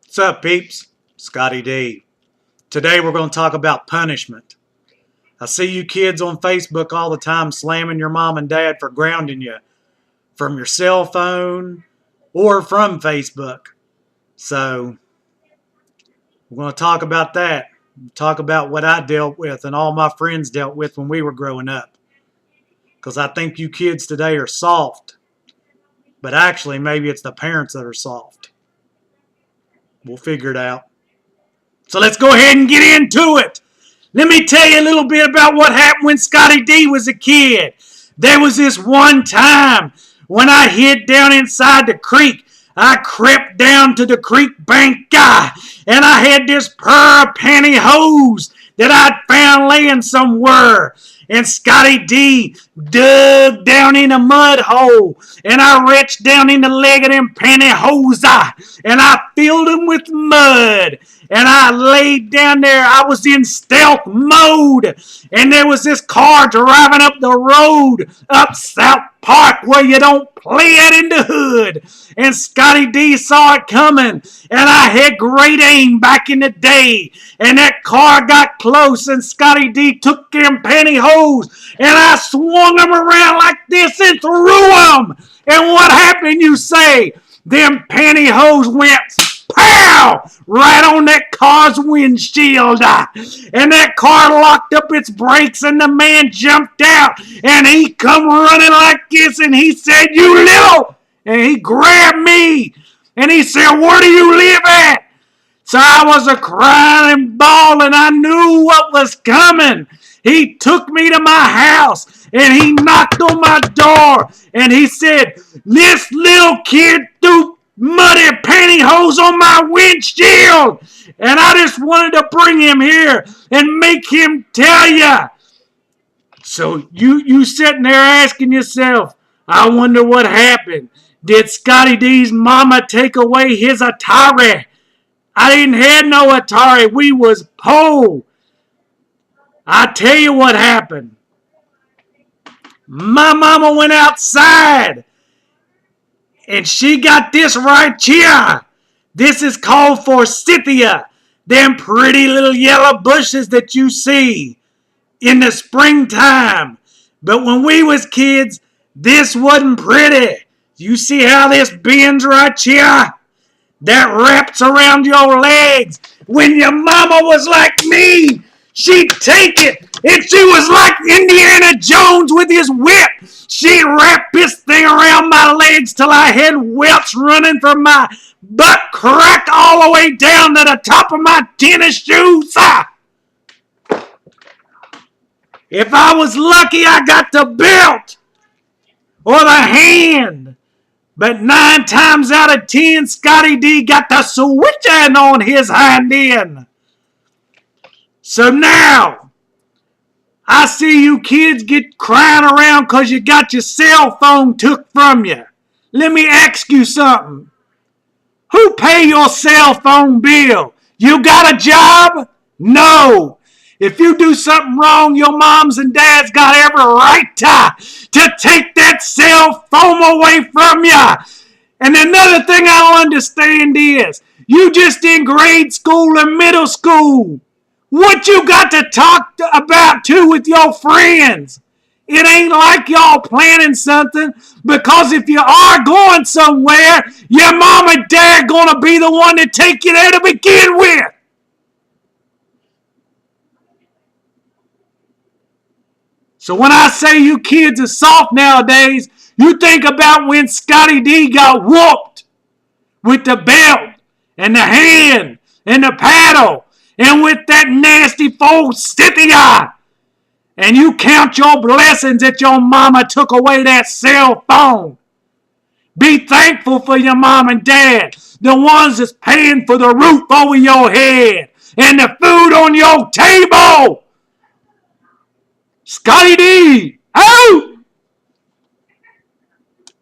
What's up, peeps? Scotty D. Today we're going to talk about punishment. I see you kids on Facebook all the time slamming your mom and dad for grounding you from your cell phone or from Facebook. So we're going to talk about that. Talk about what I dealt with and all my friends dealt with when we were growing up. Because I think you kids today are soft. But actually, maybe it's the parents that are soft. We'll figure it out. So let's go ahead and get into it. Let me tell you a little bit about what happened when Scotty D was a kid. There was this one time when I hid down inside the creek. I crept down to the creek bank guy, and I had this pair of pantyhose that I'd found laying somewhere. And Scotty D dug down in a mud hole, and I reached down in the leg of them pantyhose, and I filled them with mud. And I laid down there. I was in stealth mode. And there was this car driving up the road up South Park where you don't play it in the hood. And Scotty D saw it coming. And I had great aim back in the day. And that car got close. And Scotty D took them pantyhose. And I swung them around like this and threw them. And what happened, you say? Them pantyhose went pow! Right on that car's windshield. And that car locked up its brakes and the man jumped out. And he come running like this and he said, "You little!" And he grabbed me. And he said, "Where do you live at?" So I was a crying and bawling. I knew what was coming. He took me to my house and he knocked on my door. And he said, "This little kid threw muddy pantyhose on my windshield." And I just wanted to bring him here and make him tell you. So you sitting there asking yourself, I wonder what happened. Did Scotty D's mama take away his Atari? I didn't have no Atari. We was poor. I tell you what happened. My mama went outside. And she got this right here. This is called forsythia. Them pretty little yellow bushes that you see in the springtime. But when we was kids, this wasn't pretty. You see how this bends right here? That wraps around your legs. When your mama was like me, she'd take it, and she was like Indiana Jones with his whip. She'd wrap this thing around my legs till I had welts running from my butt crack all the way down to the top of my tennis shoes. If I was lucky, I got the belt or the hand. But 9 times out of 10, Scotty D got the switching on his hind end. So now, I see you kids get crying around because you got your cell phone took from you. Let me ask you something. Who pay your cell phone bill? You got a job? No. If you do something wrong, your moms and dads got every right to take that cell phone away from you. And another thing I don't understand is, you just in grade school and middle school. What you got to talk about too with your friends? It ain't like y'all planning something, because if you are going somewhere, your mom and dad gonna be the one to take you there to begin with. So when I say you kids are soft nowadays, you think about when Scotty D got whooped with the belt and the hand and the paddle. And with that nasty forsythia. And you count your blessings that your mama took away that cell phone. Be thankful for your mom and dad. The ones that's paying for the roof over your head. And the food on your table. Scotty D. Out!